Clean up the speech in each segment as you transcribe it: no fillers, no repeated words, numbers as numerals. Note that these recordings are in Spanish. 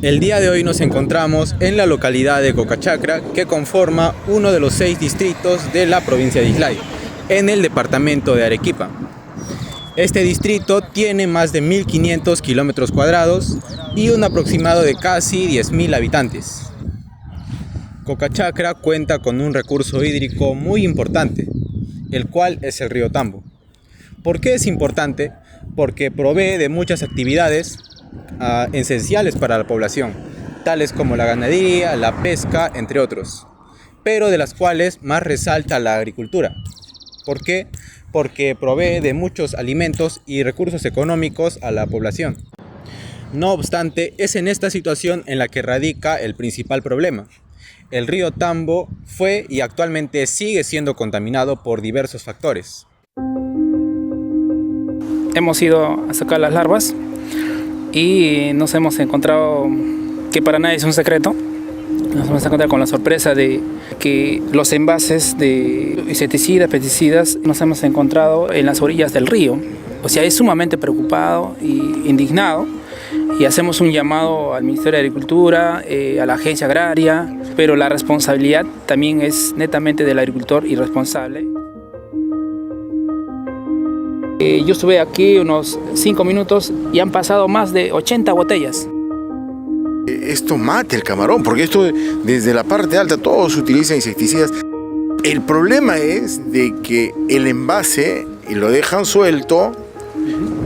El día de hoy nos encontramos en la localidad de Cocachacra, que conforma uno de los 6 distritos de la provincia de Islay, en el departamento de Arequipa. Este distrito tiene más de 1.500 kilómetros cuadrados y un aproximado de casi 10.000 habitantes. Cocachacra cuenta con un recurso hídrico muy importante, el cual es el río Tambo. ¿Por qué es importante? Porque provee de muchas actividades esenciales para la población, tales como la ganadería, la pesca, entre otros, pero de las cuales más resalta la agricultura. ¿Por qué? Porque provee de muchos alimentos y recursos económicos a la población. No obstante, es en esta situación en la que radica el principal problema. El río Tambo fue y actualmente sigue siendo contaminado por diversos factores. Hemos ido a sacar las larvas y nos hemos encontrado, que para nadie es un secreto, nos hemos encontrado con la sorpresa de que los envases de insecticidas, pesticidas, nos hemos encontrado en las orillas del río. O sea, es sumamente preocupado e indignado, y hacemos un llamado al Ministerio de Agricultura, a la Agencia Agraria, pero la responsabilidad también es netamente del agricultor y responsable. Yo estuve aquí unos 5 minutos y han pasado más de 80 botellas. Esto mata el camarón, porque esto desde la parte alta todos utilizan insecticidas. El problema es de que el envase lo dejan suelto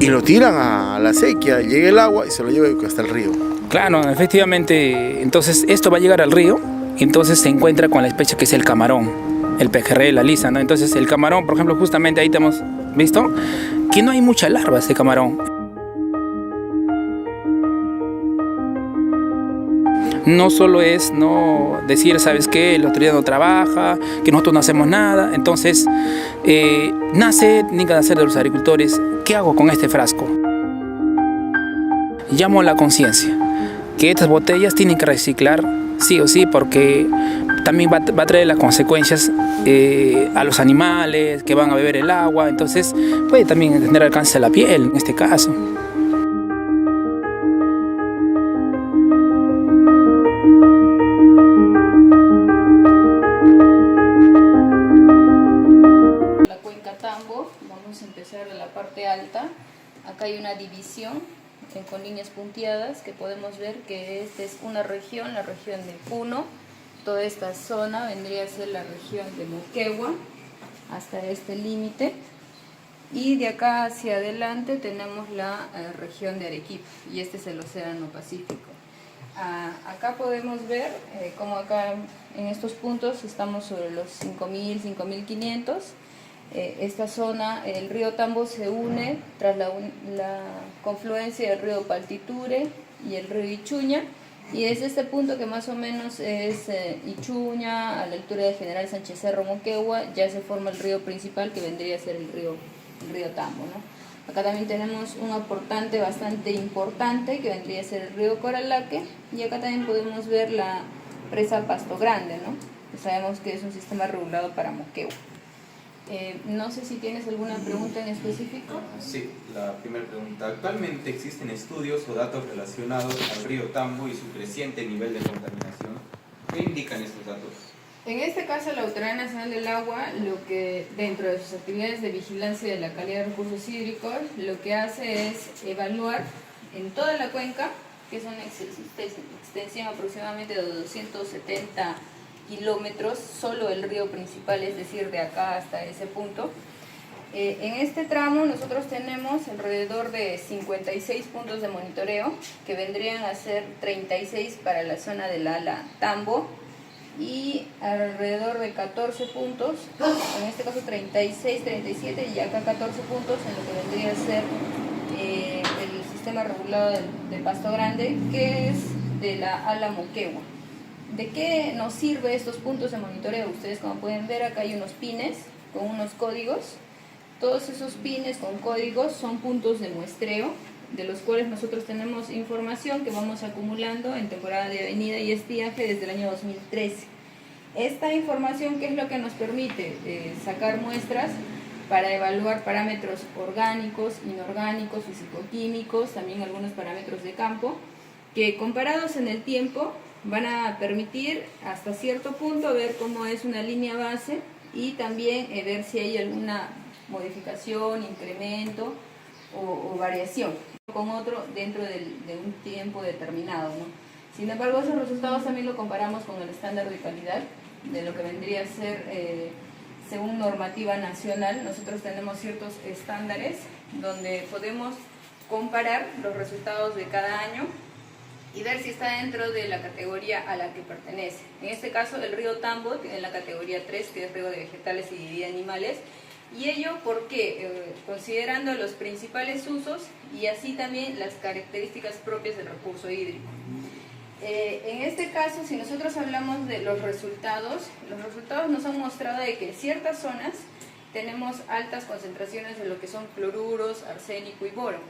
y lo tiran a la sequía, llega el agua y se lo lleva hasta el río. Claro, efectivamente, entonces esto va a llegar al río y entonces se encuentra con la especie que es el camarón, el pejerrey, la lisa, ¿no? Entonces el camarón, por ejemplo, justamente ahí te hemos visto que no hay muchas larvas de camarón. No solo es no decir, ¿sabes qué? La autoridad no trabaja, que nosotros no hacemos nada. Entonces, tiene que nacer de los agricultores. ¿Qué hago con este frasco? Llamo a la conciencia, que estas botellas tienen que reciclar sí o sí, porque también va a traer las consecuencias a los animales que van a beber el agua. Entonces, puede también tener alcance a la piel, en este caso. Vamos a empezar de la parte alta. Acá hay una división con líneas punteadas que podemos ver que esta es una región, la región de Puno. Toda esta zona vendría a ser la región de Moquegua hasta este límite, y de acá hacia adelante tenemos la región de Arequipa, y este es el Océano Pacífico. Acá podemos ver cómo acá en estos puntos estamos sobre los 5.000, 5.500. Esta zona, el río Tambo se une tras la confluencia del río Paltiture y el río Ichuña, y desde este punto, que más o menos es Ichuña, a la altura de General Sánchez Cerro, Moquegua, ya se forma el río principal, que vendría a ser el río Tambo, ¿no? Acá también tenemos un aportante bastante importante, que vendría a ser el río Coralaque, y acá también podemos ver la presa Pasto Grande, ¿no? Que sabemos que es un sistema regulado para Moquegua. No sé si tienes alguna pregunta en específico. Sí, la primera pregunta. ¿Actualmente existen estudios o datos relacionados al río Tambo y su creciente nivel de contaminación? ¿Qué indican estos datos? En este caso, la Autoridad Nacional del Agua, lo que dentro de sus actividades de vigilancia de la calidad de recursos hídricos, lo que hace es evaluar en toda la cuenca, que es una extensión aproximadamente de 270 kilómetros, solo el río principal, es decir, de acá hasta ese punto. En este tramo nosotros tenemos alrededor de 56 puntos de monitoreo, que vendrían a ser 36 para la zona del ala Tambo, y alrededor de 14 puntos, en este caso 36, 37 y acá 14 puntos en lo que vendría a ser el sistema regulado de Pasto Grande, que es de la ala Moquegua. ¿De qué nos sirve estos puntos de monitoreo? Ustedes, como pueden ver, acá hay unos pines con unos códigos. Todos esos pines con códigos son puntos de muestreo, de los cuales nosotros tenemos información que vamos acumulando en temporada de avenida y estiaje desde el año 2013. Esta información, ¿qué es lo que nos permite? Sacar muestras para evaluar parámetros orgánicos, inorgánicos, fisicoquímicos, también algunos parámetros de campo, que comparados en el tiempo van a permitir hasta cierto punto ver cómo es una línea base y también ver si hay alguna modificación, incremento o variación con otro dentro de un tiempo determinado, ¿no? Sin embargo, esos resultados también lo comparamos con el estándar de calidad de lo que vendría a ser según normativa nacional. Nosotros tenemos ciertos estándares donde podemos comparar los resultados de cada año y ver si está dentro de la categoría a la que pertenece. En este caso, el río Tambo tiene la categoría 3, que es riego de vegetales y de animales. Y ello porque, considerando los principales usos y así también las características propias del recurso hídrico. En este caso, si nosotros hablamos de los resultados nos han mostrado de que en ciertas zonas tenemos altas concentraciones de lo que son cloruros, arsénico y boro,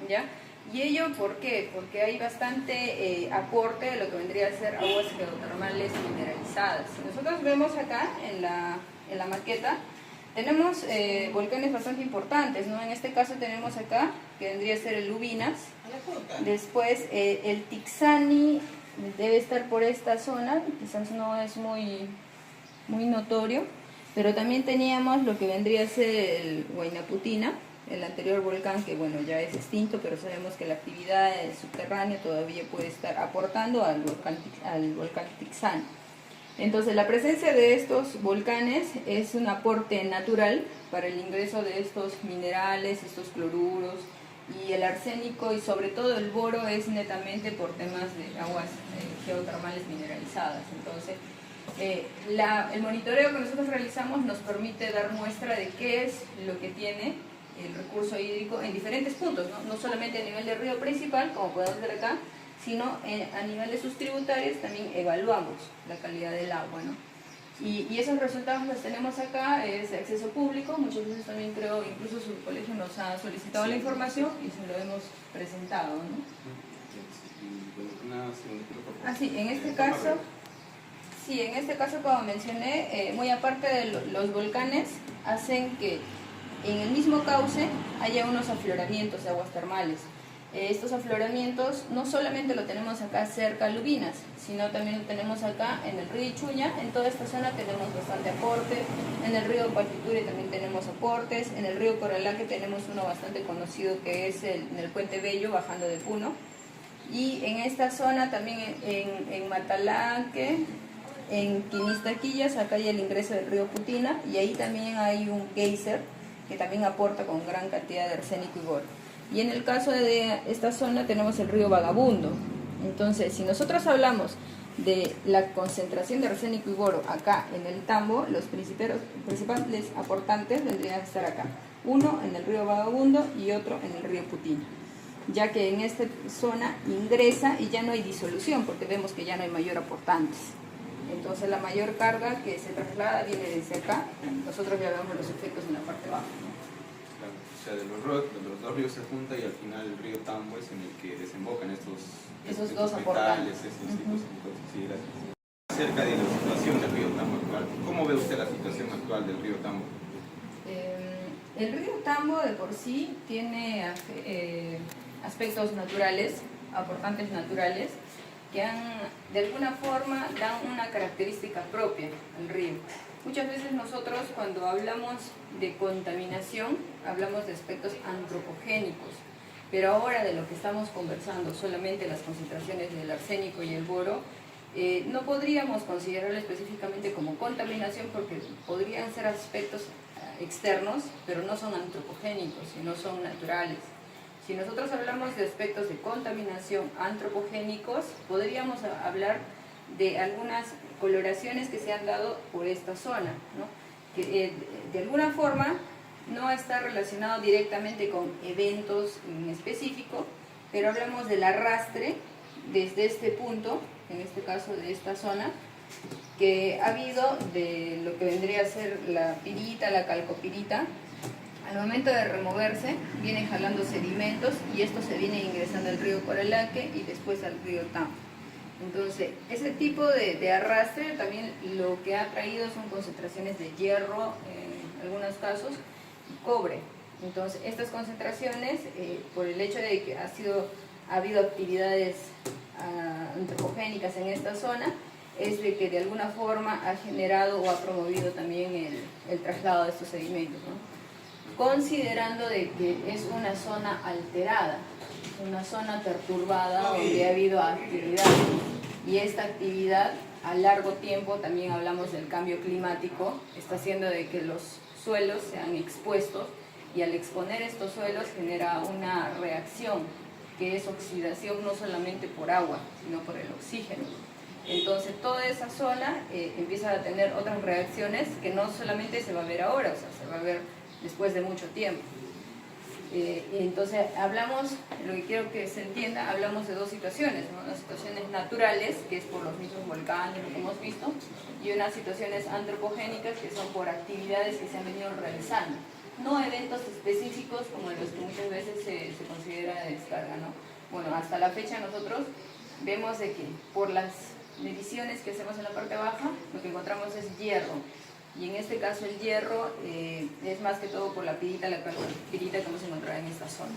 ¿ya? ¿Y ello por qué? Porque hay bastante aporte de lo que vendría a ser aguas geotermales mineralizadas. Si nosotros vemos acá en la maqueta, tenemos volcanes bastante importantes, ¿no? En este caso tenemos acá, que vendría a ser el Lubinas, después el Tixani debe estar por esta zona, quizás no es muy notorio, pero también teníamos lo que vendría a ser el Huaynaputina, el anterior volcán que bueno ya es extinto, pero sabemos que la actividad subterránea todavía puede estar aportando al volcán Tixani. Entonces la presencia de estos volcanes es un aporte natural para el ingreso de estos minerales, estos cloruros, y el arsénico y sobre todo el boro es netamente por temas de aguas geotermales mineralizadas. Entonces el monitoreo que nosotros realizamos nos permite dar muestra de qué es lo que tiene el recurso hídrico en diferentes puntos, no solamente a nivel del río principal, como podemos ver acá, sino a nivel de sus tributarios también evaluamos la calidad del agua, ¿no? Y esos resultados los tenemos acá, es de acceso público, muchas veces también creo, incluso su colegio nos ha solicitado la información y se lo hemos presentado, ¿no? Sí, en este caso como mencioné, muy aparte de los volcanes, hacen que en el mismo cauce haya unos afloramientos de aguas termales. Estos afloramientos no solamente lo tenemos acá cerca a Lubinas, sino también lo tenemos acá en el río Ichuña. En toda esta zona tenemos bastante aporte, en el río Paquituri también tenemos aportes, en el río Coralaque tenemos uno bastante conocido que es en el Puente Bello bajando de Puno, y en esta zona también en Matalaque, en Quinistaquillas, acá hay el ingreso del río Putina, y ahí también hay un geyser que también aporta con gran cantidad de arsénico y boro. Y en el caso de esta zona tenemos el río Vagabundo. Entonces, si nosotros hablamos de la concentración de arsénico y boro acá en el Tambo, los principales aportantes vendrían a estar acá. Uno en el río Vagabundo y otro en el río Putina, ya que en esta zona ingresa y ya no hay disolución, porque vemos que ya no hay mayor aportantes. Entonces la mayor carga que se traslada viene desde acá. Nosotros ya vemos los efectos en la parte baja, ¿no? O sea, de los dos ríos se junta y al final el río Tambo es en el que desembocan esos dos aportantes. Sí, gracias. Acerca de la situación del río Tambo actual, ¿cómo ve usted la situación actual del río Tambo? El río Tambo de por sí tiene aspectos naturales, aportantes naturales, que de alguna forma dan una característica propia al río. Muchas veces nosotros cuando hablamos de contaminación, hablamos de aspectos antropogénicos, pero ahora de lo que estamos conversando, solamente las concentraciones del arsénico y el boro, no podríamos considerarlo específicamente como contaminación porque podrían ser aspectos externos, pero no son antropogénicos, sino son naturales. Si nosotros hablamos de aspectos de contaminación antropogénicos, podríamos hablar de algunas coloraciones que se han dado por esta zona, ¿no? Que de alguna forma no está relacionado directamente con eventos en específico, pero hablamos del arrastre desde este punto, en este caso de esta zona, que ha habido de lo que vendría a ser la pirita, la calcopirita. Al momento de removerse, vienen jalando sedimentos y esto se viene ingresando al río Coralaque y después al río Tambo. Entonces, ese tipo de arrastre también lo que ha traído son concentraciones de hierro, en algunos casos, y cobre. Entonces, estas concentraciones, por el hecho de que ha habido actividades antropogénicas en esta zona es de que de alguna forma ha generado o ha promovido también el traslado de estos sedimentos, ¿no? Considerando de que es una zona alterada, una zona perturbada donde ha habido actividad, y esta actividad a largo tiempo, también hablamos del cambio climático, está haciendo de que los suelos sean expuestos, y al exponer estos suelos genera una reacción que es oxidación no solamente por agua, sino por el oxígeno. Entonces toda esa zona empieza a tener otras reacciones que no solamente se va a ver ahora, o sea, se va a ver después de mucho tiempo. Entonces hablamos, lo que quiero que se entienda, hablamos de dos situaciones, ¿no? Unas situaciones naturales, que es por los mismos volcanes, lo que hemos visto, y unas situaciones antropogénicas, que son por actividades que se han venido realizando. No eventos específicos como los que muchas veces se considera de descarga, ¿no? Bueno, hasta la fecha nosotros vemos de que por las mediciones que hacemos en la parte baja, lo que encontramos es hierro. Y en este caso el hierro es más que todo por la pirita que hemos encontrado en esta zona.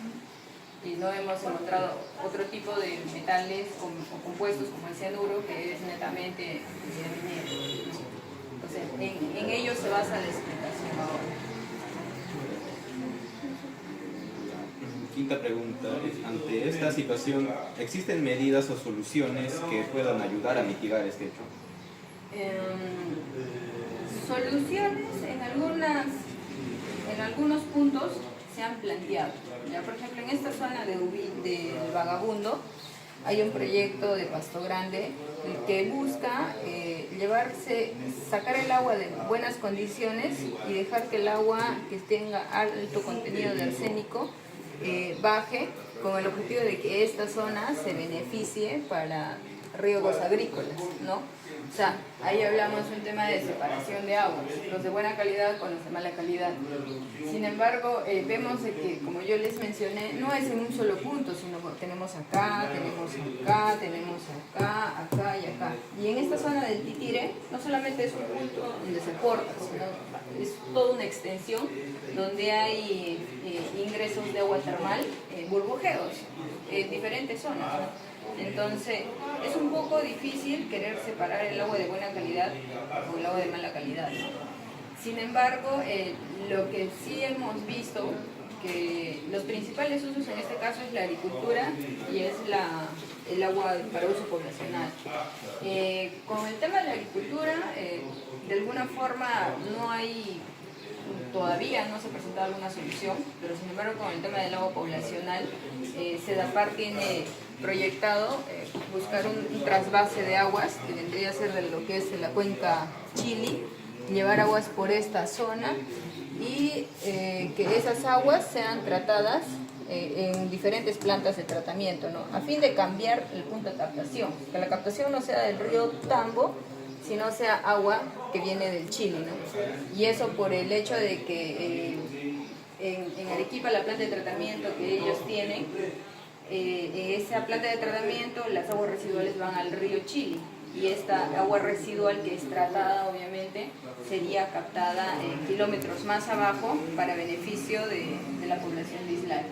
Y no hemos encontrado otro tipo de metales o compuestos como el cianuro, que es netamente de minero. Entonces, en ello se basa la explicación ahora. Quinta pregunta. Ante esta situación, ¿existen medidas o soluciones que puedan ayudar a mitigar este hecho? Soluciones en algunos puntos se han planteado. Ya, por ejemplo, en esta zona del Vagabundo hay un proyecto de Pasto Grande que busca sacar el agua de buenas condiciones y dejar que el agua que tenga alto contenido de arsénico baje, con el objetivo de que esta zona se beneficie para riegos agrícolas, ¿no? O sea, ahí hablamos de un tema de separación de aguas, los de buena calidad con los de mala calidad. Sin embargo, vemos de que, como yo les mencioné, no es en un solo punto, sino tenemos acá, tenemos acá, tenemos acá, acá y acá. Y en esta zona del Titire, no solamente es un punto donde se corta, sino es toda una extensión donde hay ingresos de agua termal, burbujeos, en diferentes zonas, ¿no? Entonces, es un poco difícil querer separar el agua de buena calidad o el agua de mala calidad, ¿no? Sin embargo, lo que sí hemos visto, que los principales usos en este caso es la agricultura y es el agua para uso poblacional. Con el tema de la agricultura, de alguna forma todavía no se ha presentado alguna solución, pero sin embargo con el tema del agua poblacional, SEDAPAR tiene proyectado buscar un trasvase de aguas que vendría a ser de lo que es la cuenca Chili, llevar aguas por esta zona y que esas aguas sean tratadas en diferentes plantas de tratamiento, ¿no? A fin de cambiar el punto de captación, que la captación no sea del río Tambo, sino sea agua que viene del Chile, ¿no? Y eso por el hecho de que en Arequipa la planta de tratamiento que ellos tienen, esa planta de tratamiento, las aguas residuales van al río Chili, y esta agua residual que es tratada obviamente sería captada kilómetros más abajo para beneficio de la población de Islay.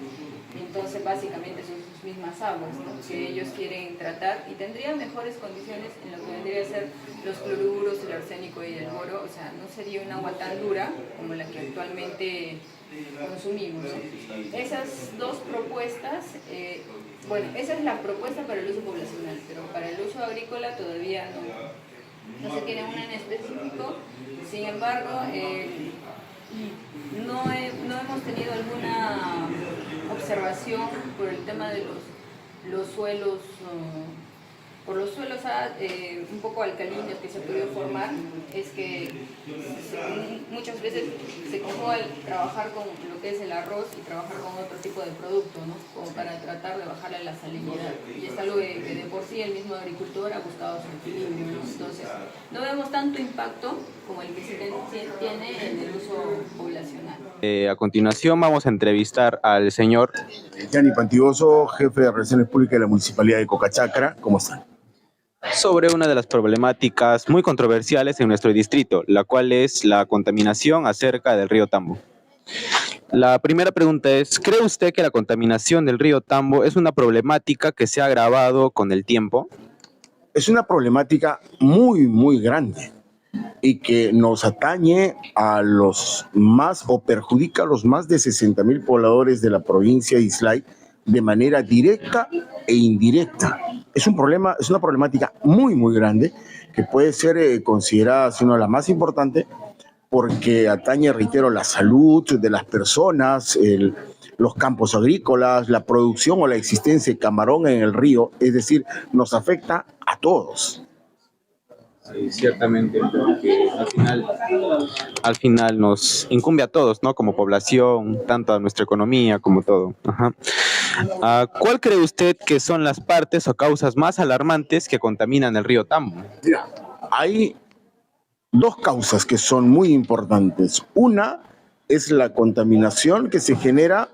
Entonces básicamente son sus mismas aguas, ¿no?, que ellos quieren tratar y tendrían mejores condiciones en lo que vendría a ser los cloruros, el arsénico y el boro. O sea, no sería un agua tan dura como la que actualmente consumimos, ¿no? Esas dos propuestas, bueno, esa es la propuesta para el uso poblacional, pero para el uso agrícola todavía no se tiene una en específico. Sin embargo, no hemos tenido alguna observación por el tema de los suelos, por los suelos un poco alcalinos que se han podido formar. Es que muchas veces se conjuga el trabajar con lo que es el arroz y trabajar con otro tipo de producto, ¿no?, como para tratar de bajarle la salinidad, y es algo que de por sí el mismo agricultor ha buscado su equilibrio, ¿no? Entonces no vemos tanto impacto como el que se tiene en el uso poblacional. A continuación vamos a entrevistar al señor Gianni Pantigoso, jefe de Relaciones Públicas de la Municipalidad de Cocachacra. ¿Cómo están? sobre una de las problemáticas muy controversiales en nuestro distrito, la cual es la contaminación acerca del río Tambo. La primera pregunta es, ¿cree usted que la contaminación del río Tambo es una problemática que se ha agravado con el tiempo? Es una problemática muy, muy grande y que nos atañe a los más o perjudica a los más de 60,000 pobladores de la provincia de Islay de manera directa e indirecta. Es un problema, es una problemática muy, muy grande que puede ser considerada una de las más importantes porque atañe, reitero, la salud de las personas, los campos agrícolas, la producción o la existencia de camarón en el río, es decir, nos afecta a todos. Sí, ciertamente, porque al final nos incumbe a todos, ¿no? Como población, tanto a nuestra economía como todo. Ajá. ¿Cuál cree usted que son las partes o causas más alarmantes que contaminan el río Tambo? Mira, hay dos causas que son muy importantes. Una es la contaminación que se genera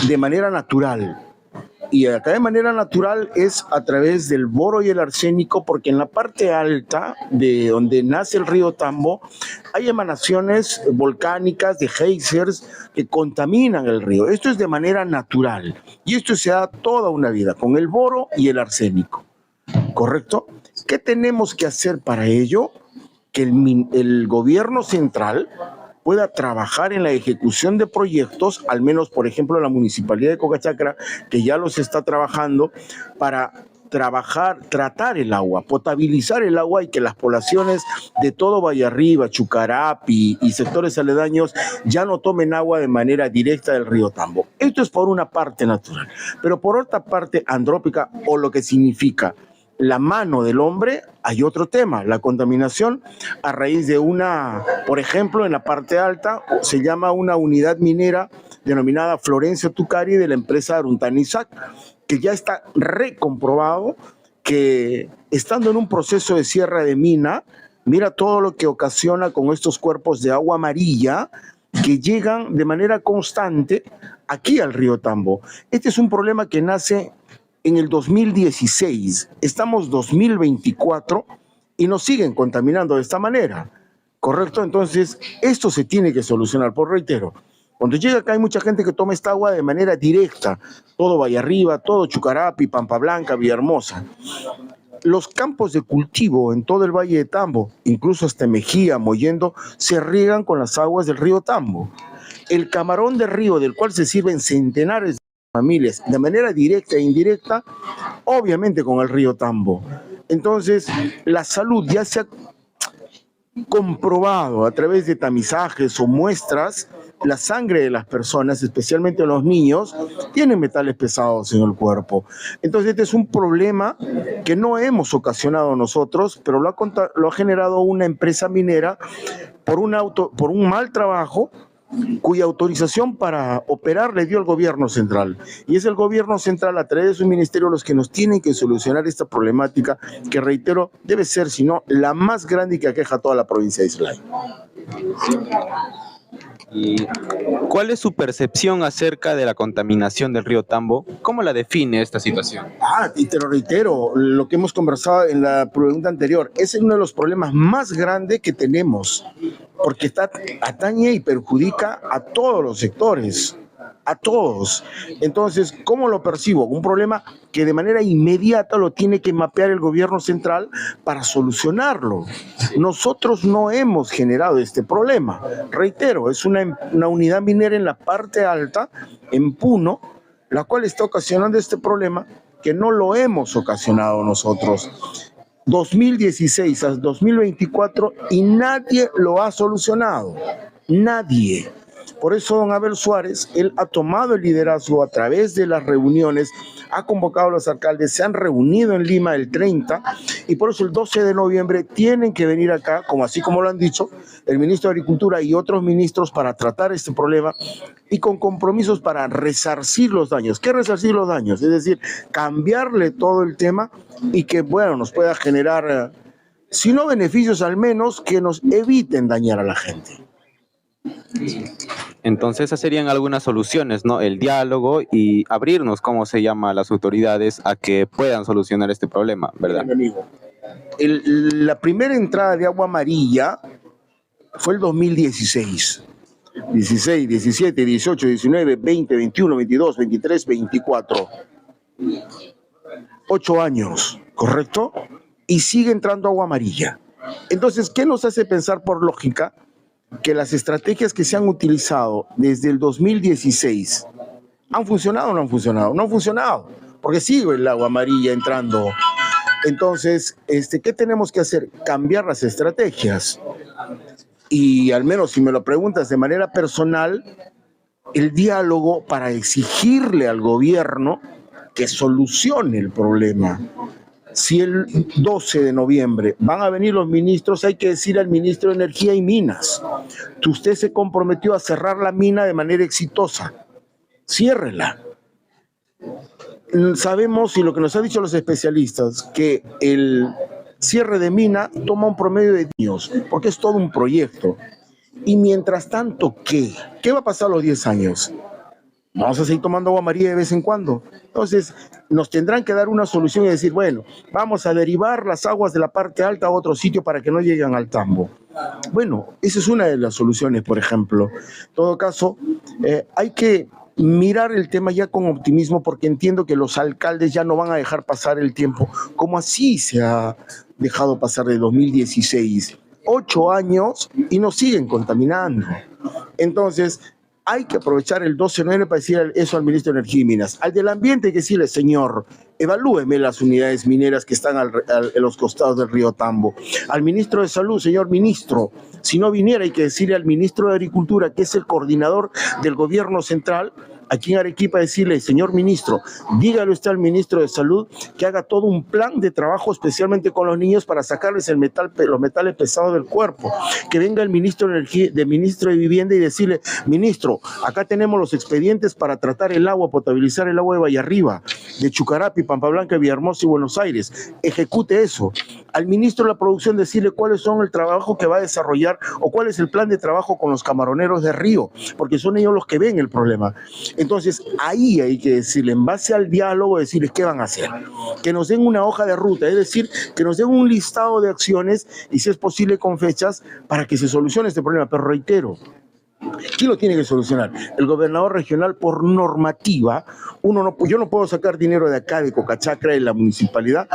de manera natural. Y acá de manera natural es a través del boro y el arsénico, porque en la parte alta de donde nace el río Tambo hay emanaciones volcánicas de geysers que contaminan el río. Esto es de manera natural y esto se da toda una vida con el boro y el arsénico. ¿Correcto? ¿Qué tenemos que hacer para ello? Que el gobierno central pueda trabajar en la ejecución de proyectos, al menos, por ejemplo, la Municipalidad de Cocachacra, que ya los está trabajando para tratar el agua, potabilizar el agua y que las poblaciones de todo Valle Arriba, Chucarapi y sectores aledaños ya no tomen agua de manera directa del río Tambo. Esto es por una parte natural, pero por otra parte andrópica, o lo que significa la mano del hombre, hay otro tema, la contaminación a raíz de por ejemplo, en la parte alta se llama una unidad minera denominada Florencia Tucari de la empresa Aruntanisac, que ya está recomprobado que estando en un proceso de cierre de mina, mira todo lo que ocasiona con estos cuerpos de agua amarilla que llegan de manera constante aquí al río Tambo. Este es un problema que nace en el 2016, estamos 2024 y nos siguen contaminando de esta manera, ¿correcto? Entonces, esto se tiene que solucionar, por reitero. Cuando llega acá hay mucha gente que toma esta agua de manera directa, todo Valle Arriba, todo Chucarapi, Pampa Blanca, Villahermosa. Los campos de cultivo en todo el Valle de Tambo, incluso hasta Mejía, Mollendo, se riegan con las aguas del río Tambo. El camarón de río, del cual se sirven centenares de familias de manera directa e indirecta, obviamente con el río Tambo. Entonces, la salud ya se ha comprobado a través de tamizajes o muestras, la sangre de las personas, especialmente los niños, tienen metales pesados en el cuerpo. Entonces, este es un problema que no hemos ocasionado nosotros, pero lo ha generado una empresa minera por un mal trabajo, cuya autorización para operar le dio el gobierno central. Y es el gobierno central, a través de su ministerio, los que nos tienen que solucionar esta problemática, que reitero, debe ser, si no, la más grande que aqueja a toda la provincia de Islay. ¿Y cuál es su percepción acerca de la contaminación del río Tambo? ¿Cómo la define esta situación? Y te lo reitero, lo que hemos conversado en la pregunta anterior, es uno de los problemas más grandes que tenemos, porque atañe y perjudica a todos los sectores, a todos. Entonces, ¿cómo lo percibo? Un problema que de manera inmediata lo tiene que mapear el gobierno central para solucionarlo. Nosotros no hemos generado este problema. Reitero, es una unidad minera en la parte alta, en Puno, la cual está ocasionando este problema que no lo hemos ocasionado nosotros. 2016 a 2024 y nadie lo ha solucionado. Nadie. Por eso don Abel Suárez, él ha tomado el liderazgo a través de las reuniones, ha convocado a los alcaldes, se han reunido en Lima el 30 y por eso el 12 de noviembre tienen que venir acá, así como lo han dicho, el ministro de Agricultura y otros ministros para tratar este problema y con compromisos para resarcir los daños. ¿Qué resarcir los daños? Es decir, cambiarle todo el tema y que, bueno, nos pueda generar, si no beneficios, al menos que nos eviten dañar a la gente. Entonces esas serían algunas soluciones, ¿no? El diálogo y abrirnos, como se llama, a las autoridades a que puedan solucionar este problema, ¿verdad? Amigo, la primera entrada de agua amarilla fue el 2016. 16, 17, 18, 19, 20, 21, 22, 23, 24. 8 años, ¿correcto? Y sigue entrando agua amarilla. Entonces, ¿qué nos hace pensar por lógica que las estrategias que se han utilizado desde el 2016 han funcionado o no han funcionado? No han funcionado, porque sigue el agua amarilla entrando. Entonces, ¿qué tenemos que hacer? Cambiar las estrategias. Y al menos si me lo preguntas de manera personal, el diálogo para exigirle al gobierno que solucione el problema. Si el 12 de noviembre van a venir los ministros, hay que decir al ministro de Energía y Minas que usted se comprometió a cerrar la mina de manera exitosa. Ciérrela. Sabemos, y lo que nos han dicho los especialistas, que el cierre de mina toma un promedio de años, porque es todo un proyecto. Y mientras tanto, ¿qué? ¿Qué va a pasar a los 10 años? Vamos a seguir tomando agua amarilla de vez en cuando. Entonces, nos tendrán que dar una solución y decir, bueno, vamos a derivar las aguas de la parte alta a otro sitio para que no lleguen al tambo. Bueno, esa es una de las soluciones, por ejemplo. En todo caso, hay que mirar el tema ya con optimismo, porque entiendo que los alcaldes ya no van a dejar pasar el tiempo, como así se ha dejado pasar de 2016. 8 años y nos siguen contaminando. Entonces, hay que aprovechar el 12 de noviembre para decir eso al ministro de Energía y Minas. Al del Ambiente hay que decirle, señor, evalúeme las unidades mineras que están en los costados del río Tambo. Al ministro de Salud, señor ministro, si no viniera hay que decirle al ministro de Agricultura, que es el coordinador del gobierno central, aquí en Arequipa, decirle, señor ministro, dígale usted al ministro de Salud que haga todo un plan de trabajo especialmente con los niños para sacarles los metales pesados del cuerpo. Que venga el ministro de Energía, ministro de Vivienda y decirle, ministro, acá tenemos los expedientes para tratar el agua, potabilizar el agua de Vallarriba, de Chucarapi, Pampa Blanca, Villahermosa y Buenos Aires. Ejecute eso. Al ministro de la Producción decirle cuáles son el trabajo que va a desarrollar o cuál es el plan de trabajo con los camaroneros de Río, porque son ellos los que ven el problema. Entonces, ahí hay que decirle, en base al diálogo, decirles qué van a hacer. Que nos den una hoja de ruta, es decir, que nos den un listado de acciones y, si es posible, con fechas para que se solucione este problema. Pero reitero, ¿quién lo tiene que solucionar? El gobernador regional, por normativa. Yo no puedo sacar dinero de acá, de Cocachacra, de la municipalidad,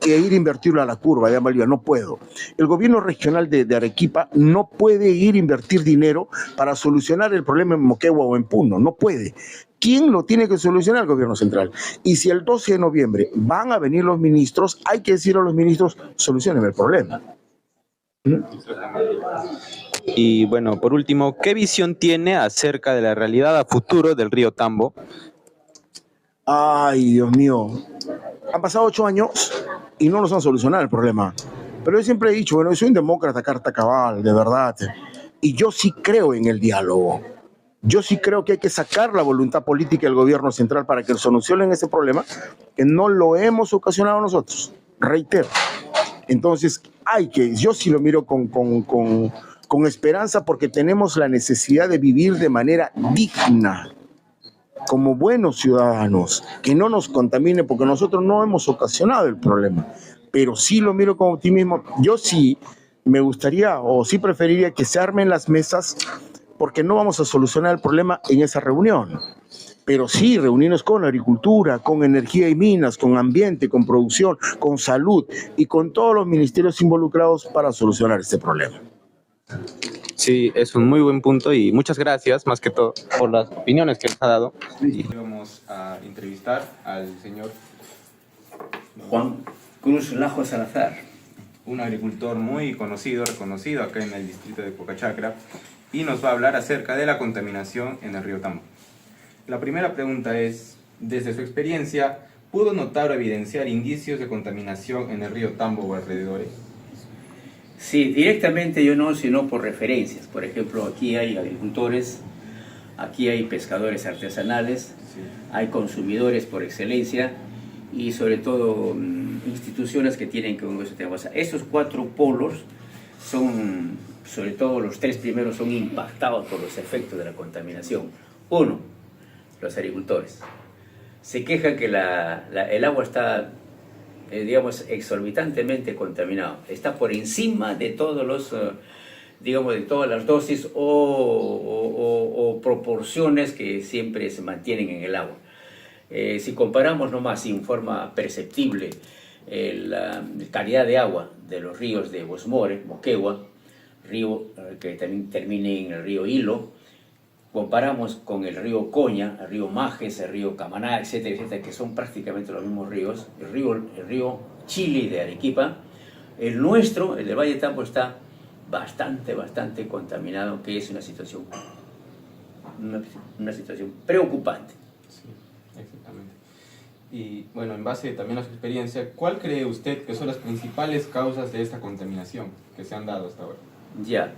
e ir a invertirlo a la curva de Amalía. No puedo. El gobierno regional de Arequipa no puede ir a invertir dinero para solucionar el problema en Moquegua o en Puno. No puede. ¿Quién lo tiene que solucionar? El gobierno central. Y si el 12 de noviembre van a venir los ministros, hay que decir a los ministros, solucionen el problema. Y bueno, por último, ¿qué visión tiene acerca de la realidad a futuro del río Tambo? Ay, Dios mío. Han pasado 8 años y no nos han solucionado el problema. Pero yo siempre he dicho, bueno, yo soy un demócrata carta cabal, de verdad. Y yo sí creo en el diálogo. Yo sí creo que hay que sacar la voluntad política del gobierno central para que solucionen ese problema, que no lo hemos ocasionado nosotros. Reitero. Entonces, yo sí lo miro con esperanza, porque tenemos la necesidad de vivir de manera digna, como buenos ciudadanos, que no nos contamine, porque nosotros no hemos ocasionado el problema. Pero sí lo miro con optimismo. Yo sí me gustaría, o sí preferiría que se armen las mesas, porque no vamos a solucionar el problema en esa reunión. Pero sí reunirnos con agricultura, con energía y minas, con ambiente, con producción, con salud y con todos los ministerios involucrados para solucionar este problema. Sí, es un muy buen punto y muchas gracias, más que todo, por las opiniones que nos ha dado. Y vamos a entrevistar al señor Juan Cruz Lajo Salazar, un agricultor muy conocido, reconocido acá en el distrito de Cocachacra, y nos va a hablar acerca de la contaminación en el río Tambo. La primera pregunta es, desde su experiencia, ¿pudo notar o evidenciar indicios de contaminación en el río Tambo o alrededores? sí, directamente yo no, sino por referencias. Por ejemplo, aquí hay agricultores, aquí hay pescadores artesanales, Sí. hay consumidores por excelencia y sobre todo instituciones que tienen que ver con ese tema. O sea, esos 4 polos son, sobre todo los 3 primeros, son impactados por los efectos de la contaminación. 1, los agricultores. Se quejan que el agua está, digamos, exorbitantemente contaminado. Está por encima de todos los digamos, de todas las dosis o proporciones que siempre se mantienen en el agua. Si comparamos nomás en forma perceptible la calidad de agua de los ríos de Bosmore, Moquegua, río que también termina en el río Hilo, comparamos con el río Coña, el río Majes, el río Camaná, etcétera, etcétera, que son prácticamente los mismos ríos, el río Chili de Arequipa, el nuestro, el del Valle de Tambo, está bastante contaminado, que es una situación preocupante. Sí, exactamente. Y bueno, en base también a su experiencia, ¿cuál cree usted que son las principales causas de esta contaminación que se han dado hasta ahora? Ya.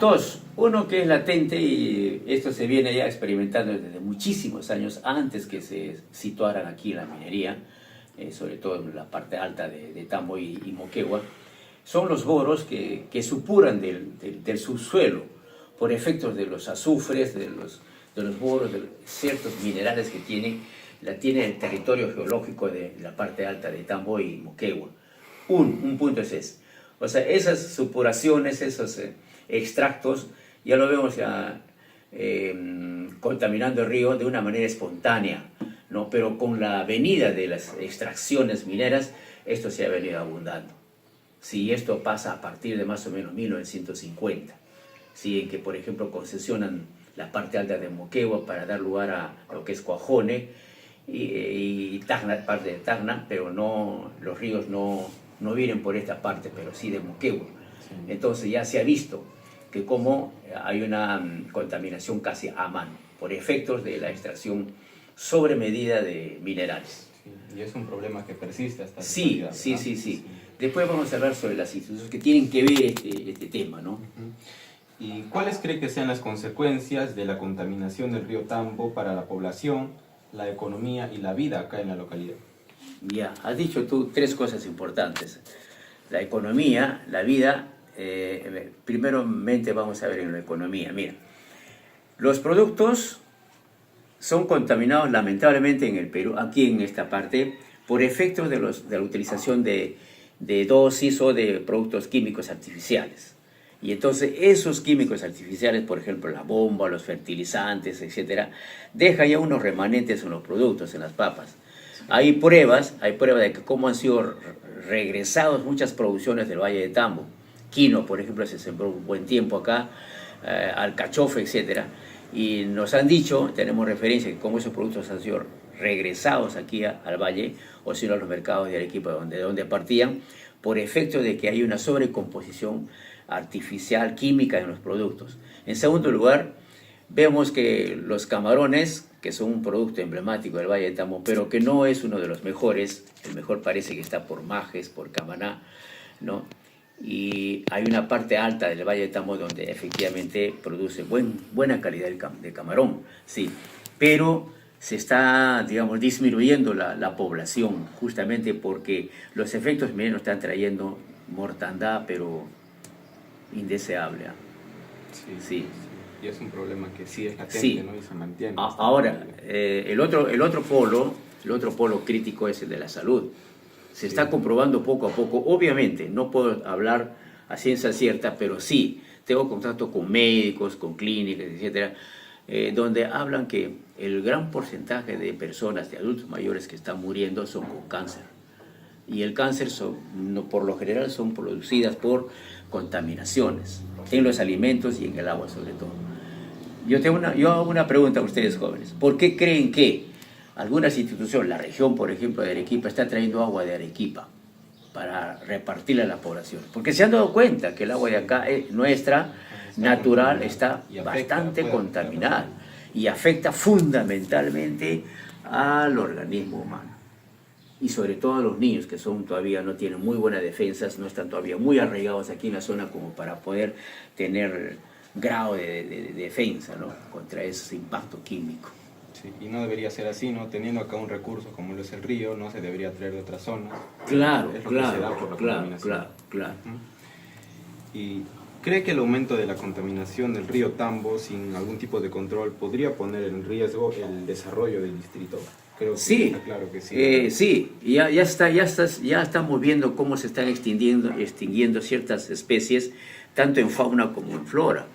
Dos, uno que es latente, y esto se viene ya experimentando desde muchísimos años antes que se situaran aquí en la minería, sobre todo en la parte alta de Tambo y Moquegua, son los boros que supuran del subsuelo por efectos de los azufres, de los boros, de ciertos minerales que tiene el territorio geológico de la parte alta de Tambo y Moquegua. Un punto es ese. O sea, esas supuraciones, esos extractos, ya lo vemos ya contaminando el río de una manera espontánea, ¿no? Pero con la venida de las extracciones mineras, esto se ha venido abundando. Sí, esto pasa a partir de más o menos 1950, ¿sí? En que, por ejemplo, concesionan la parte alta de Moquegua para dar lugar a lo que es Coajone y Tacna, parte de Tacna, pero no, los ríos no vienen por esta parte, pero sí de Moquegua. Sí. Entonces ya se ha visto que como hay una contaminación casi a mano, por efectos de la extracción sobre medida de minerales. Sí, y es un problema que persiste hasta la sí, actualidad, sí, ¿verdad? sí, sí. Después vamos a hablar sobre las instituciones que tienen que ver este tema, ¿no? ¿Y cuáles cree que sean las consecuencias de la contaminación del río Tambo para la población, la economía y la vida acá en la localidad? Ya, has dicho tú tres cosas importantes. La economía, la vida, primeramente vamos a ver en la economía. Mira, los productos son contaminados lamentablemente en el Perú, aquí en esta parte, por efectos de la utilización de dosis o de productos químicos artificiales. Y entonces esos químicos artificiales, por ejemplo la bomba, los fertilizantes, etcétera, dejan ya unos remanentes en los productos, en las papas. Hay pruebas de que cómo han sido regresados muchas producciones del Valle de Tambo. Quino, por ejemplo, se sembró un buen tiempo acá, alcachofa, etcétera. Y nos han dicho, tenemos referencia, que cómo esos productos han sido regresados aquí al valle, o si no a los mercados de Arequipa, de donde partían, por efecto de que hay una sobrecomposición artificial, química en los productos. En segundo lugar, vemos que los camarones, que son un producto emblemático del Valle de Tambo, pero que no es uno de los mejores, el mejor parece que está por Majes, por Camaná, ¿no? Y hay una parte alta del Valle de Tambo donde efectivamente produce buena calidad de camarón, sí, pero se está, digamos, disminuyendo la población, justamente porque los efectos mineros están trayendo mortandad, pero indeseable. Sí. Y es un problema que sí es latente, sí. ¿no? Y se mantiene. Ahora, el otro polo crítico es el de la salud. Se está comprobando poco a poco. Obviamente, no puedo hablar a ciencia cierta, pero sí, tengo contacto con médicos, con clínicas, etcétera, donde hablan que el gran porcentaje de personas, de adultos mayores que están muriendo son con cáncer. Y el cáncer, por lo general, son producidas por contaminaciones en los alimentos y en el agua, sobre todo. Yo hago una pregunta a ustedes, jóvenes. ¿Por qué creen que algunas instituciones, la región, por ejemplo, de Arequipa, está trayendo agua de Arequipa para repartirla a la población? Porque se han dado cuenta que el agua de acá, nuestra, natural, está bastante contaminada y afecta fundamentalmente al organismo humano. Y sobre todo a los niños, que todavía no tienen muy buenas defensas, no están todavía muy arraigados aquí en la zona como para poder tener grado de defensa, ¿no?, contra ese impacto químico. Sí, y no debería ser así, ¿no? Teniendo acá un recurso como lo es el río, no se debería traer de otras zonas. Claro. ¿Y cree que el aumento de la contaminación del río Tambo sin algún tipo de control podría poner en riesgo el desarrollo del distrito? Creo que sí, está claro que sí. Sí, ya estamos viendo cómo se están extinguiendo ciertas especies, tanto en fauna como en flora.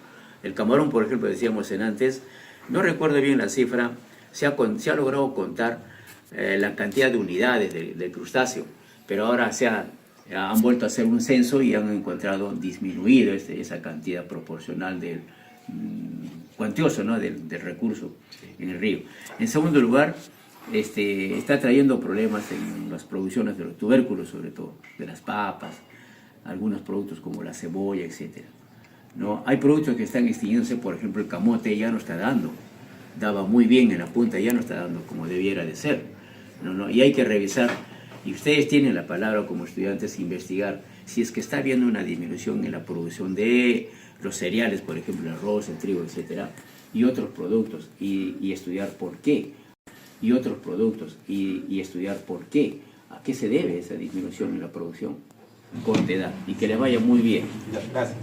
El camarón, por ejemplo, decíamos en antes, no recuerdo bien la cifra, se ha logrado contar la cantidad de unidades del crustáceo, pero ahora han vuelto a hacer un censo y han encontrado disminuido esa cantidad proporcional del cuantioso, ¿no? del recurso en el río. En segundo lugar, está trayendo problemas en las producciones de los tubérculos, sobre todo, de las papas, algunos productos como la cebolla, etc. ¿No? Hay productos que están extinguiéndose, por ejemplo, el camote ya no está dando, daba muy bien en la punta, ya no está dando como debiera de ser. ¿No? Y hay que revisar, y ustedes tienen la palabra como estudiantes, investigar si es que está habiendo una disminución en la producción de los cereales, por ejemplo, el arroz, el trigo, etc., y otros productos, y estudiar por qué. Y otros productos, y estudiar por qué. ¿A qué se debe esa disminución en la producción? Corte edad. Y que les vaya muy bien. Gracias.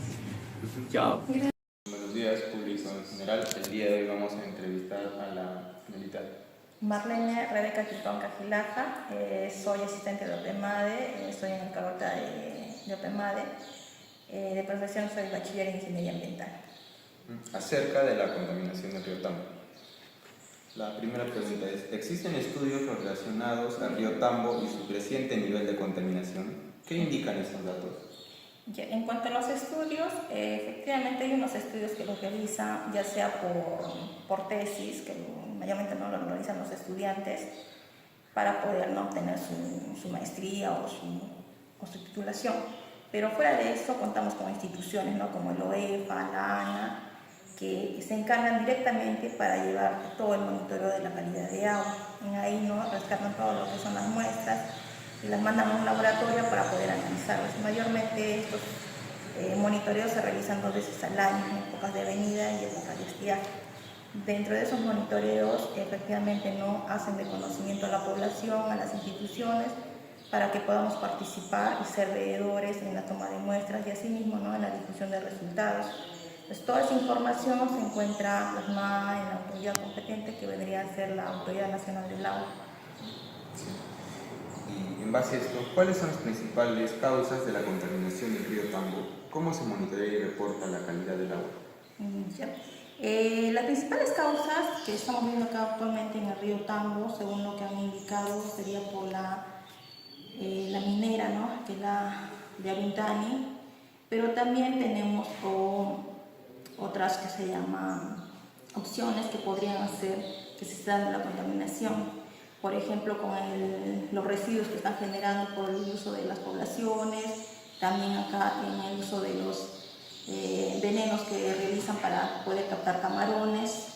Chao. Buenos días, público en general. El día de hoy vamos a entrevistar a la militaria. Marlene Rebeca Quitón Cajilaja, soy asistente de OPEMADE, estoy en el carota de OPEMADE. De profesión soy bachiller en Ingeniería Ambiental. Acerca de la contaminación del río Tambo. La primera pregunta es, ¿existen estudios relacionados al río Tambo y su creciente nivel de contaminación? ¿Qué indican estos datos? En cuanto a los estudios, efectivamente hay unos estudios que los realizan ya sea por tesis, que mayormente no lo realizan los estudiantes, para poder ¿no? obtener su maestría o su titulación. Pero fuera de eso contamos con instituciones ¿no? como el OEFA, la ANA, que se encargan directamente para llevar todo el monitoreo de la calidad de agua. Ahí ¿no? rescatan todo lo que son las muestras y las mandan a un laboratorio para poder analizarlas. Mayormente estos monitoreos se realizan 2 veces al año, en épocas de venida y épocas de estiaje. Dentro de esos monitoreos, efectivamente, no hacen de conocimiento a la población, a las instituciones, para que podamos participar y ser veedores en la toma de muestras y asimismo ¿no? en la difusión de resultados. Pues toda esa información se encuentra plasmada en la autoridad competente, que vendría a ser la Autoridad Nacional del Agua. Y en base a esto, ¿cuáles son las principales causas de la contaminación del río Tambo? ¿Cómo se monitorea y reporta la calidad del agua? Las principales causas que estamos viendo acá actualmente en el río Tambo, según lo que han indicado, sería por la minera, ¿no? que es la de Avintani, pero también tenemos otras que se llaman opciones que podrían hacer que se esté dando la contaminación. Por ejemplo, con los residuos que están generando por el uso de las poblaciones, también acá en el uso de los venenos que realizan para poder captar camarones,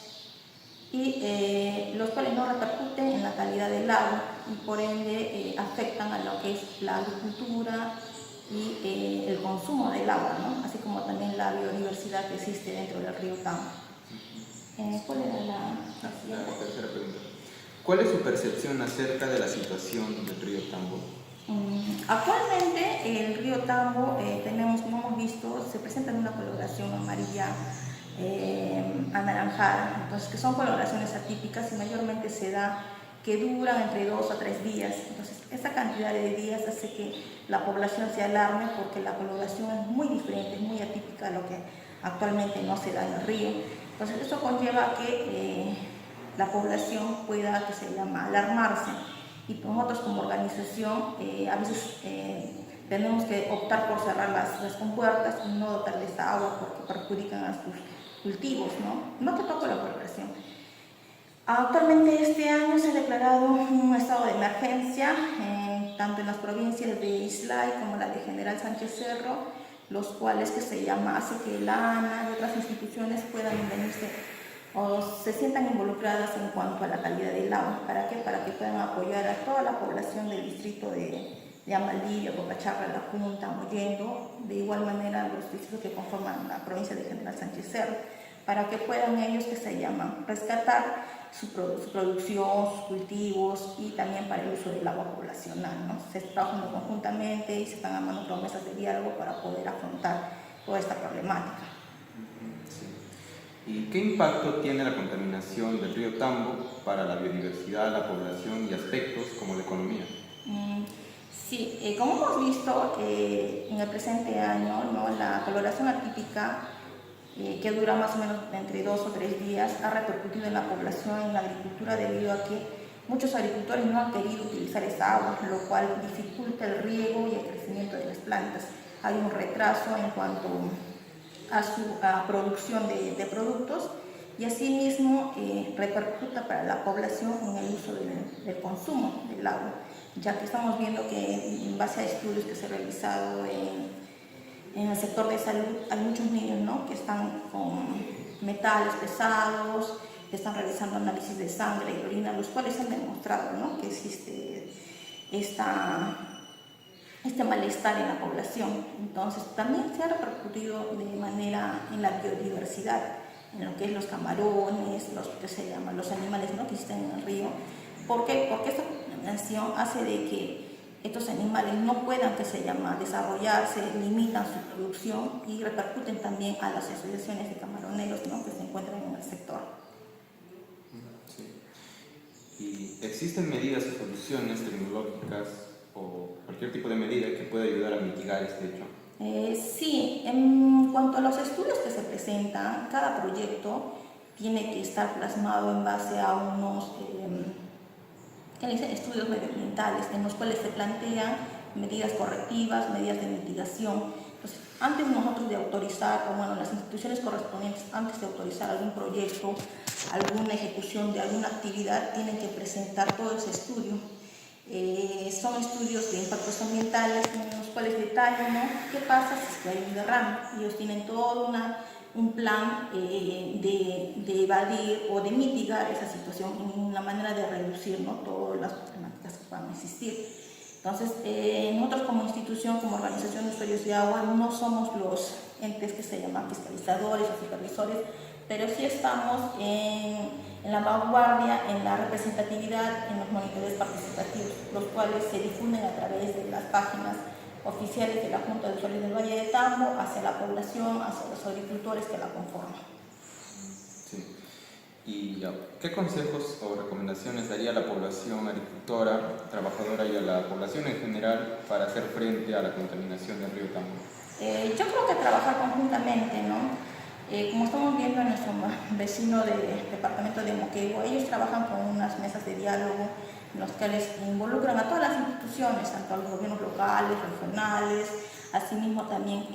y los cuales no repercuten en la calidad del agua y por ende afectan a lo que es la agricultura y el consumo del agua, ¿no? Así como también la biodiversidad que existe dentro del río Tambo. ¿Cuál era la tercera pregunta? ¿Cuál es su percepción acerca de la situación del río Tambo? Actualmente el río Tambo, como hemos visto, se presenta en una coloración amarilla anaranjada, entonces que son coloraciones atípicas y mayormente se da que duran entre 2 a 3 días. Entonces esa cantidad de días hace que la población se alarme porque la coloración es muy diferente, es muy atípica a lo que actualmente no se da en el río. Entonces eso conlleva que la población pueda, que se llama, alarmarse, y nosotros como organización a veces tenemos que optar por cerrar las compuertas y no dotarles agua porque perjudican a sus cultivos, ¿no? Que toco la población. Actualmente este año se ha declarado un estado de emergencia tanto en las provincias de Islay como la de General Sánchez Cerro, los cuales que se llama hace que la ANA y otras instituciones puedan venirse o se sientan involucradas en cuanto a la calidad del agua. ¿Para qué? Para que puedan apoyar a toda la población del distrito de Amaldivia, Copachabra, La Junta, Mollendo, de igual manera los distritos que conforman la provincia de General Sánchez Cerro, para que puedan ellos, que se llaman, rescatar su producción, sus cultivos y también para el uso del agua poblacional, ¿no? Se está trabajando conjuntamente y se están armando promesas de diálogo para poder afrontar toda esta problemática. ¿Y qué impacto tiene la contaminación del río Tambo para la biodiversidad, la población y aspectos como la economía? Sí, como hemos visto en el presente año, ¿no? La coloración atípica que dura más o menos entre 2 o 3 días ha repercutido en la población, en la agricultura, debido a que muchos agricultores no han querido utilizar esa agua, lo cual dificulta el riego y el crecimiento de las plantas. Hay un retraso en cuanto a su producción de productos, y asimismo repercuta para la población en el uso del consumo del agua, ya que estamos viendo que en base a estudios que se han realizado en el sector de salud hay muchos niños, ¿no?, que están con metales pesados, que están realizando análisis de sangre y orina, los cuales han demostrado, ¿no?, que existe este malestar en la población. Entonces también se ha repercutido de manera en la biodiversidad, en lo que es los camarones, los animales, ¿no?, que existen en el río. ¿Por qué? Porque esta contaminación hace de que estos animales no puedan, desarrollarse, limitan su producción y repercuten también a las asociaciones de camaroneros, ¿no?, que se encuentran en el sector. Sí. ¿Y existen medidas o soluciones tecnológicas o cualquier tipo de medida que pueda ayudar a mitigar este hecho? Sí, en cuanto a los estudios que se presentan, cada proyecto tiene que estar plasmado en base a unos estudios medioambientales en los cuales se plantean medidas correctivas, medidas de mitigación. Entonces, antes nosotros de autorizar, o bueno, las instituciones correspondientes, antes de autorizar algún proyecto, alguna ejecución de alguna actividad, tienen que presentar todo ese estudio. Son estudios de impactos ambientales en los cuales detallan, ¿no?, qué pasa si hay un derrame. Ellos tienen todo un plan de evadir o de mitigar esa situación, una manera de reducir, ¿no?, todas las problemáticas que puedan existir. Entonces, nosotros como institución, como organización de usuarios de agua, no somos los entes que se llaman fiscalizadores o supervisores, pero sí estamos en la vanguardia, en la representatividad, en los monitores participativos, los cuales se difunden a través de las páginas oficiales de la Junta de Usuarios del Valle de Tambo hacia la población, hacia los agricultores que la conforman. Sí. ¿Y qué consejos o recomendaciones daría a la población agricultora, trabajadora y a la población en general para hacer frente a la contaminación del río Tambo? Yo creo que trabajar conjuntamente, ¿no? Como estamos viendo en nuestro vecino del departamento de Moquegua, ellos trabajan con unas mesas de diálogo en los cuales involucran a todas las instituciones, tanto a los gobiernos locales, regionales, asimismo también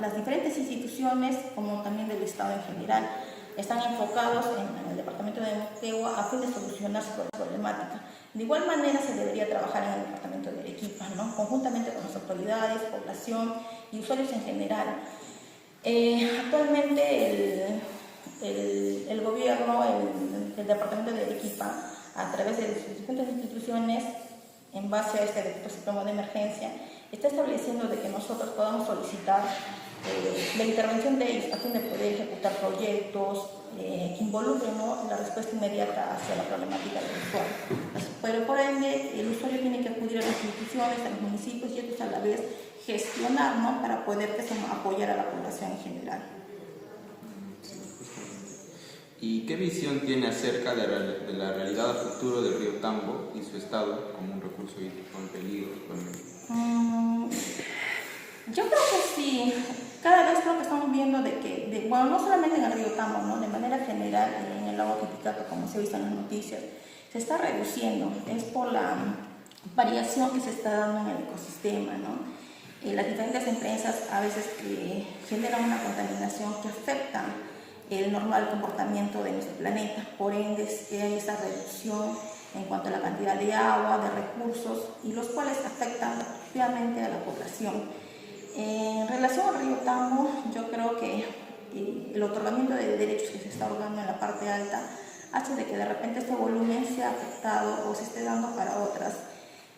las diferentes instituciones, como también del Estado en general. Están enfocados en el departamento de Moquegua a fin de solucionar su problemática. De igual manera se debería trabajar en el departamento de Arequipa, ¿no?, conjuntamente con las autoridades, población y usuarios en general. Actualmente el gobierno, el departamento de Arequipa, a través de sus distintas instituciones, en base a este decreto supremo de emergencia, está estableciendo de que nosotros podamos solicitar la intervención de ellos a fin de poder ejecutar proyectos que involucren, ¿no?, la respuesta inmediata hacia la problemática del usuario. Pero por ende, el usuario tiene que acudir a las instituciones, a los municipios, y ellos a la vez gestionar, ¿no?, para poder apoyar a la población en general. ¿Y qué visión tiene acerca de la realidad a futuro del río Tambo y su estado como un recurso hídrico en peligro actualmente? Yo creo que sí. Cada vez creo que estamos viendo no solamente en el río Tambo, ¿no?, de manera general en el lago Titicaca, como se ha visto en las noticias, se está reduciendo. Es por la variación que se está dando en el ecosistema, ¿no? Las diferentes empresas a veces generan una contaminación que afecta el normal comportamiento de nuestro planeta. Por ende, hay esa reducción en cuanto a la cantidad de agua, de recursos, y los cuales afectan obviamente a la población. En relación al río Tambo, yo creo que el otorgamiento de derechos que se está otorgando en la parte alta hace de que de repente este volumen sea afectado o se esté dando para otras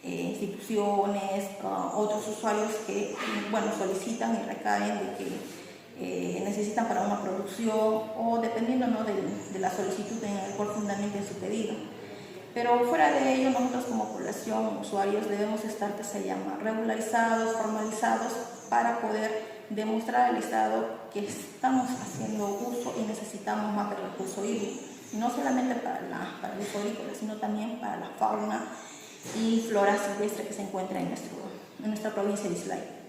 instituciones, otros usuarios que solicitan y recaen de que necesitan para una producción, o dependiendo, ¿no?, de la solicitud en el cual fundamenten su pedido. Pero fuera de ello, nosotros como población, usuarios, debemos estar, regularizados, formalizados, para poder demostrar al Estado que estamos haciendo uso y necesitamos más del recurso hídrico, no solamente para el uso agrícola, sino también para la fauna y flora silvestre que se encuentra en nuestra provincia de Islay.